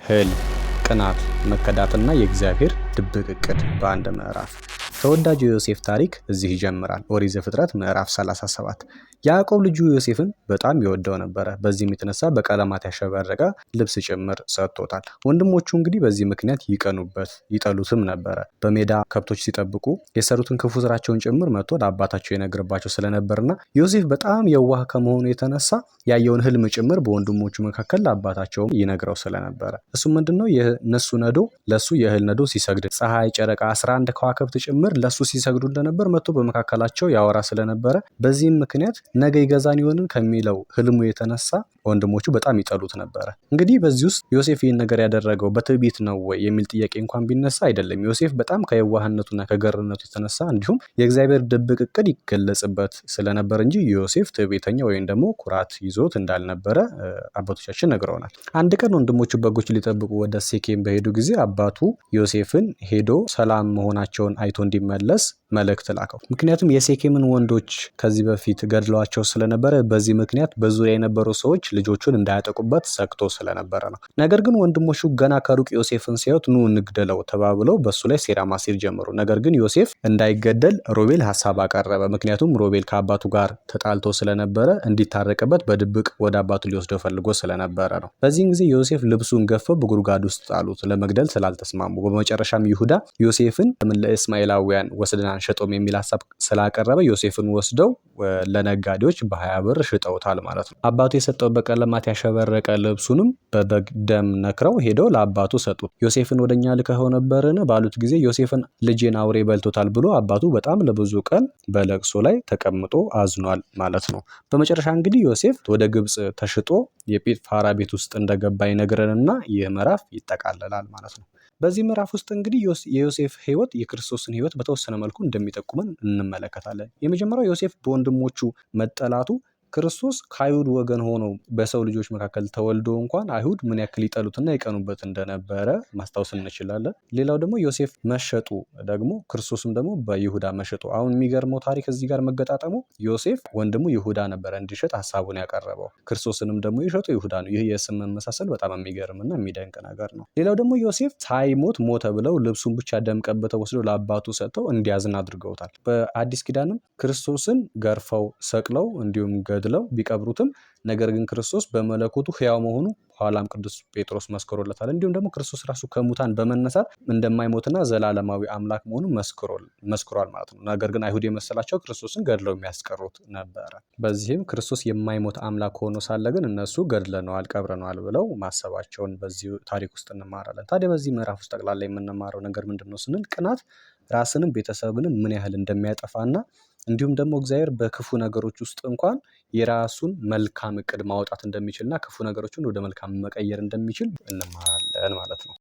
ህልም፣ ቅናት፣ መከዳትና የእግዚአብሔር ድብቅ እቅድ በአንድ ምዕራፍ። ተወዳጁ የዮሴፍ ታሪክ እዚህ ይጀምራል። ኦሪት ዘፍጥረት ምዕራፍ 37። ያዕቆብ ልጁ ዮሴፍን በጣም ይወደው ነበረ። በዚህም የተነሳ በቀለማት ያሸበረቀ ልብስ ጭምር ሰጥቶታል። ወንድሞቹ እንግዲህ በዚህ ምክንያት ይጠሉትም ነበረ። በሜዳ ከብቶች ሲጠብቁ የሰሩትን ክፉ ስራቸውን ጭምር መጥቶ ለአባታቸው ይነግርባቸው ስለነበርና ዮሴፍ በጣም የዋህ ከመሆኑ የተነሳ ያየውን ህልም ጭምር በወንድሞቹ መካከል ለአባታቸው ይነግረው ስለነበረ እሱ ምንድነው የነሱ ነዶ ለሱ የእህል ነዶ ሲሰግድ፣ ፀሐይ፣ ጨረቃ 11 ከዋክብት ጭምር ለሱ ሲሰግዱ እንደነበር መጥቶ በመካከላቸው ያወራ ስለነበረ በዚህም ምክንያት ነገ ይገዛን ይሆንን ከሚለው ህልሙ የተነሳ ወንድሞቹ በጣም ይጠሉት ነበረ። እንግዲህ በዚህ ውስጥ ዮሴፍ ይህን ነገር ያደረገው በትዕቢት ነው ወይ የሚል ጥያቄ እንኳን ቢነሳ አይደለም። ዮሴፍ በጣም ከየዋህነቱና ከገርነቱ የተነሳ እንዲሁም የእግዚአብሔር ድብቅ እቅድ ይገለጽበት ስለነበር እንጂ ዮሴፍ ትዕቢተኛ ወይም ደግሞ ኩራት ይዞት እንዳልነበረ አባቶቻችን ነግረውናል። አንድ ቀን ወንድሞቹ በጎች ሊጠብቁ ወደ ሴኬም በሄዱ ጊዜ አባቱ ዮሴፍን ሄዶ ሰላም መሆናቸውን አይቶ እንዲመለስ መልእክት ላከው። ምክንያቱም የሴኬምን ወንዶች ከዚህ በፊት ገድለዋቸው ስለነበረ በዚህ ምክንያት በዙሪያ የነበሩ ሰዎች ልጆቹን እንዳያጠቁበት ሰግቶ ስለነበረ ነው። ነገር ግን ወንድሞቹ ገና ከሩቅ ዮሴፍን ሲያዩት ኑ እንግደለው ተባብለው በሱ ላይ ሴራ ማሴር ጀመሩ። ነገር ግን ዮሴፍ እንዳይገደል ሮቤል ሐሳብ አቀረበ። ምክንያቱም ሮቤል ከአባቱ ጋር ተጣልቶ ስለነበረ እንዲታረቅበት በድብቅ ወደ አባቱ ሊወስደው ፈልጎ ስለነበረ ነው። በዚህን ጊዜ ዮሴፍ ልብሱን ገፈው በጉድጓድ ውስጥ ጣሉት፣ ለመግደል ስላልተስማሙ። በመጨረሻም ይሁዳ ዮሴፍን ለእስማኤላውያን ወስደን ሸጦም የሚል ሐሳብ ስላቀረበ ዮሴፍን ወስደው ለነጋዴዎች በ20 ብር ሽጠውታል ማለት ነው። አባቱ የሰጠው በቀለማት ያሸበረቀ ልብሱንም በበግ ደም ነክረው ሄደው ለአባቱ ሰጡት። ዮሴፍን ወደኛ ልከኸው ነበርን ባሉት ጊዜ ዮሴፍን ልጄን አውሬ በልቶታል ብሎ አባቱ በጣም ለብዙ ቀን በለቅሶ ላይ ተቀምጦ አዝኗል ማለት ነው። በመጨረሻ እንግዲህ ዮሴፍ ወደ ግብጽ ተሽጦ የጲጥፋራ ቤት ውስጥ እንደገባ ይነግረንና ይህ ምዕራፍ ይጠቃለላል ማለት ነው። በዚህ ምዕራፍ ውስጥ እንግዲህ የዮሴፍ ህይወት የክርስቶስን ህይወት በተወሰነ መልኩ እንደሚጠቁመን እንመለከታለን። የመጀመሪያው ዮሴፍ በወንድሞቹ መጠላቱ ክርስቶስ ከአይሁድ ወገን ሆኖ በሰው ልጆች መካከል ተወልዶ እንኳን አይሁድ ምን ያክል ይጠሉትና ይቀኑበት እንደነበረ ማስታወስ እንችላለን። ሌላው ደግሞ ዮሴፍ መሸጡ ደግሞ ክርስቶስም ደግሞ በይሁዳ መሸጡ። አሁን የሚገርመው ታሪክ እዚህ ጋር መገጣጠሙ ዮሴፍ ወንድሙ ይሁዳ ነበረ እንዲሸጥ ሐሳቡን ያቀረበው፣ ክርስቶስንም ደግሞ የሸጠው ይሁዳ ነው። ይህ የስም መመሳሰል በጣም የሚገርምና የሚደንቅ ነገር ነው። ሌላው ደግሞ ዮሴፍ ሳይሞት ሞተ ብለው ልብሱን ብቻ ደም ቀብተው ወስደው ለአባቱ ሰጥተው እንዲያዝን አድርገውታል። በአዲስ ኪዳንም ክርስቶስን ገርፈው ሰቅለው እንዲሁም ገድለው ቢቀብሩትም ነገር ግን ክርስቶስ በመለኮቱ ሕያው መሆኑ ኋላም ቅዱስ ጴጥሮስ መስክሮለታል። እንዲሁም ደግሞ ክርስቶስ ራሱ ከሙታን በመነሳት እንደማይሞትና ዘላለማዊ አምላክ መሆኑን መስክሯል ማለት ነው። ነገር ግን አይሁድ የመሰላቸው ክርስቶስን ገድለው የሚያስቀሩት ነበረ። በዚህም ክርስቶስ የማይሞት አምላክ ሆኖ ሳለ ግን እነሱ ገድለነዋል፣ ቀብረነዋል ብለው ማሰባቸውን በዚህ ታሪክ ውስጥ እንማራለን። ታዲያ በዚህ ምዕራፍ ውስጥ ጠቅላላ የምንማረው ነገር ምንድነው ስንል ቅናት ራስንም ቤተሰብንም ምን ያህል እንደሚያጠፋና እንዲሁም ደግሞ እግዚአብሔር በክፉ ነገሮች ውስጥ እንኳን የራሱን መልካም እቅድ ማውጣት እንደሚችልና ክፉ ነገሮችን ወደ መልካም መቀየር እንደሚችል እንማራለን ማለት ነው።